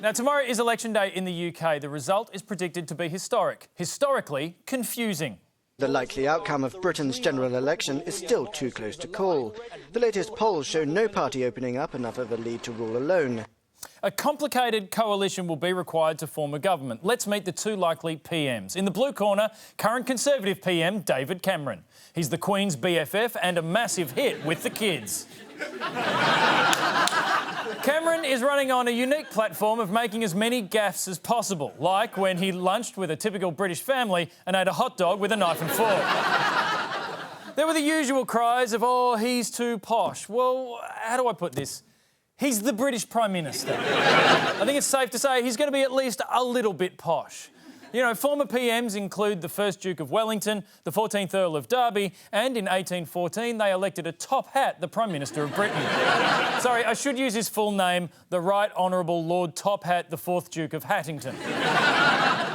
Now, tomorrow is election day in the UK. The result is predicted to be historic. Historically confusing. The likely outcome of Britain's general election is still too close to call. The latest polls show no party opening up enough of a lead to rule alone. A complicated coalition will be required to form a government. Let's meet the two likely PMs. In the blue corner, current Conservative PM David Cameron. He's the Queen's BFF and a massive hit with the kids. Cameron is running on a unique platform of making as many gaffes as possible, like when he lunched with a typical British family and ate a hot dog with a knife and fork. There were the usual cries of, oh, he's too posh. Well, how do I put this? He's the British Prime Minister. I think it's safe to say he's going to be at least a little bit posh. You know, former PMs include the 1st Duke of Wellington, the 14th Earl of Derby, and in 1814 they elected a top hat the Prime Minister of Britain. Sorry, I should use his full name, the Right Honourable Lord Top Hat, the 4th Duke of Hattington.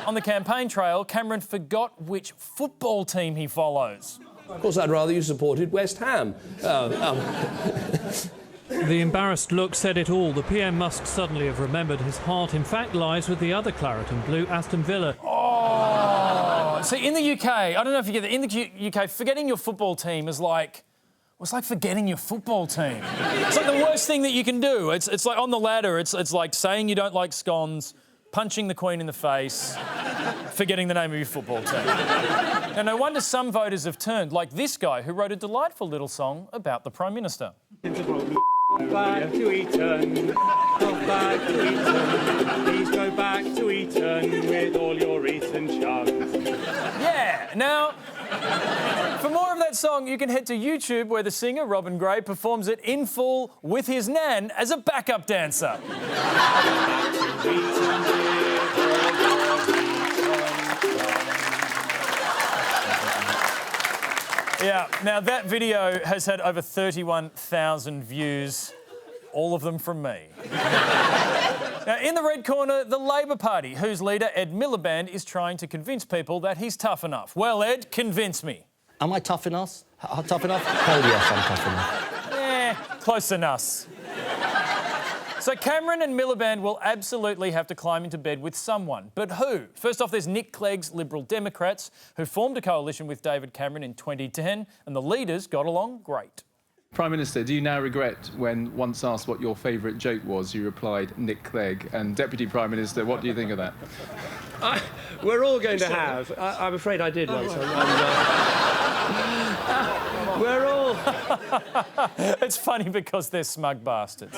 On the campaign trail, Cameron forgot which football team he follows. Of course, I'd rather you supported West Ham. The embarrassed look said it all. The PM must suddenly have remembered his heart, in fact, lies with the other claret and blue, Aston Villa. Oh! See, in the UK, I don't know if you get that, in the UK, forgetting your football team is like... Well, it's like forgetting your football team. It's like the worst thing that you can do. It's like on the ladder, it's like saying you don't like scones, punching the Queen in the face, forgetting the name of your football team. Now, no wonder some voters have turned, like this guy who wrote a delightful little song about the Prime Minister. Back to Eton, back to Eton, please go back to Eton with all your Eton chums. Yeah, now, for more of that song, you can head to YouTube where the singer, Robin Gray, performs it in full with his nan as a backup dancer. Yeah, now that video has had over 31,000 views, all of them from me. Now, in the red corner, the Labor Party, whose leader, Ed Miliband, is trying to convince people that he's tough enough. Well, Ed, convince me. Am I tough enough? Tough enough? Hell yes, I'm tough enough. Close enough. So Cameron and Miliband will absolutely have to climb into bed with someone. But who? First off, there's Nick Clegg's Liberal Democrats, who formed a coalition with David Cameron in 2010, and the leaders got along great. Prime Minister, do you now regret when once asked what your favourite joke was, you replied Nick Clegg? And Deputy Prime Minister, what do you think of that? We're all going to have... I'm afraid I did once. We're all... It's funny because they're smug bastards.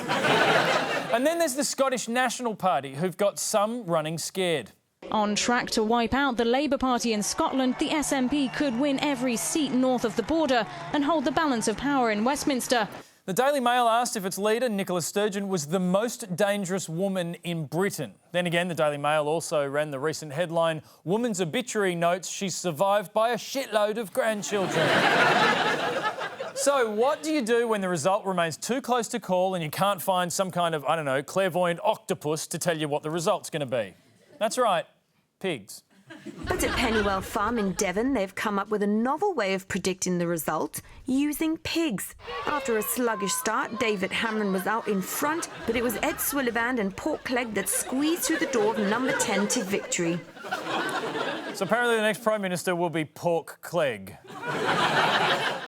And then there's the Scottish National Party, who've got some running scared. On track to wipe out the Labour Party in Scotland, the SNP could win every seat north of the border and hold the balance of power in Westminster. The Daily Mail asked if its leader, Nicola Sturgeon, was the most dangerous woman in Britain. Then again, the Daily Mail also ran the recent headline, Woman's Obituary notes she's survived by a shitload of grandchildren. So what do you do when the result remains too close to call and you can't find some kind of, I don't know, clairvoyant octopus to tell you what the result's going to be? That's right, pigs. But at Pennywell Farm in Devon, they've come up with a novel way of predicting the result, using pigs. After a sluggish start, David Cameron was out in front, but it was Ed Miliband and Pork Clegg that squeezed through the door of number 10 to victory. So apparently the next Prime Minister will be Pork Clegg.